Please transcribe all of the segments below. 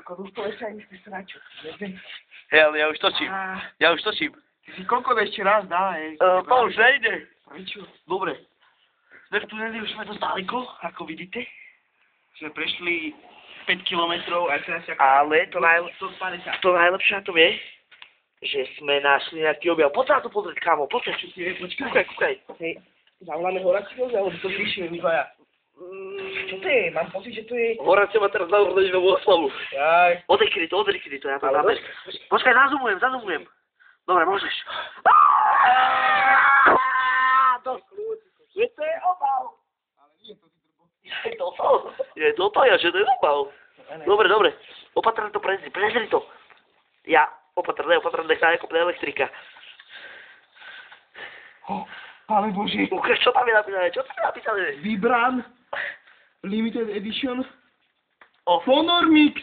Ako dostal ešte aj istý sračok. Hej, ale ja už točím. Ja už točím. Ty si koľko ešte raz dá, hej? To už nejde. Prečo? Dobre. Sme v tuneli, už sme dosť ďaleko, ako vidíte. Sme prešli 5 kilometrov a teraz Ale to najlepšie na tom je, že sme našli nejaký objav. Poď sa na to pozrieť, kámo, poď. Kúkaj. Hej, zavoláme Horáciovi, alebo to vyriešime my dvaja. Čo to je? Mám pocit, že to je... Horácio ma teraz navrhnúť novú oslavu. Jaj. Odekryj to, ja to záber. Počkaj, zazumujem. Dobre, môžeš. Je to je obal. Ale nie, to si drbo. Je toto, ja že to je obal. Dobre. Opatrne to prezri to. Ja, opatrne, nech sa nekopne elektrika. Pane Bože. Ukáž, čo tam je napísané? Vibran Limited Edition Honor Mix.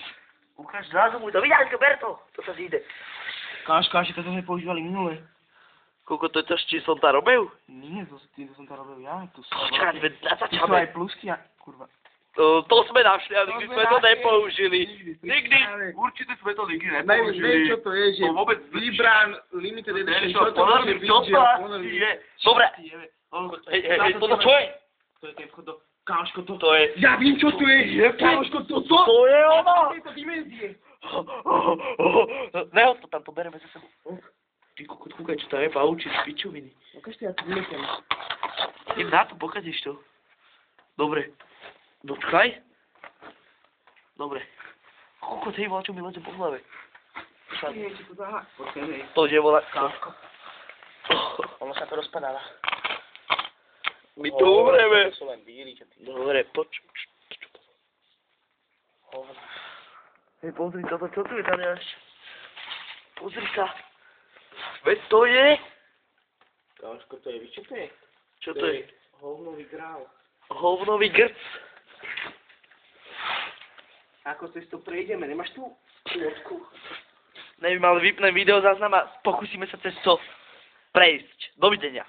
Ukáž, zazumuj to. Vidíš, ber to. To sa zíde. Káška, toto sme používali minule. Koľko to je to, či som tam robil? Nie, to som to robil ja. Tu sú začame. aj plusky a kurva. To sme našli a nikdy sme to nepoužili. Nikdy. Určite sme to nikdy nepoužili. Neviem, čo to je, že Vibran Limited Edition. Čo to asi je? Dobre. Hej, toto čo je? To je ten vchod do... Káško, to je... Ja viem, čo to je! Káško, to co? To je ono! Tejto dimenzie. Nehod to tam, to bereme za sebou. Ty kúkaj, čo tam je, pauči, pičoviny. Ukáž to, ja to vynesem. Idem na to, pokazíš to. Dobre. Dočkaj. Dobre. Koľko tej voľa, čo mi leze po hlave. Nie, či to dá. Počkaj, hej. To je voľa. Káško. Ono sa to rozpadáva. My to umreme. To sú len bíli, čo ty. Dobre, poč. Hej, pozri toto, čo tu je tam až? Pozri sa. Veď to je? Káško, to je, víš čo to je? Čo to je? Hovnový grál. Hovnový grc. Ako cez to prejdeme, nemáš tu lodku? Neviem, ale vypnem video záznam a pokúsime sa cez to prejsť. Dovidenia.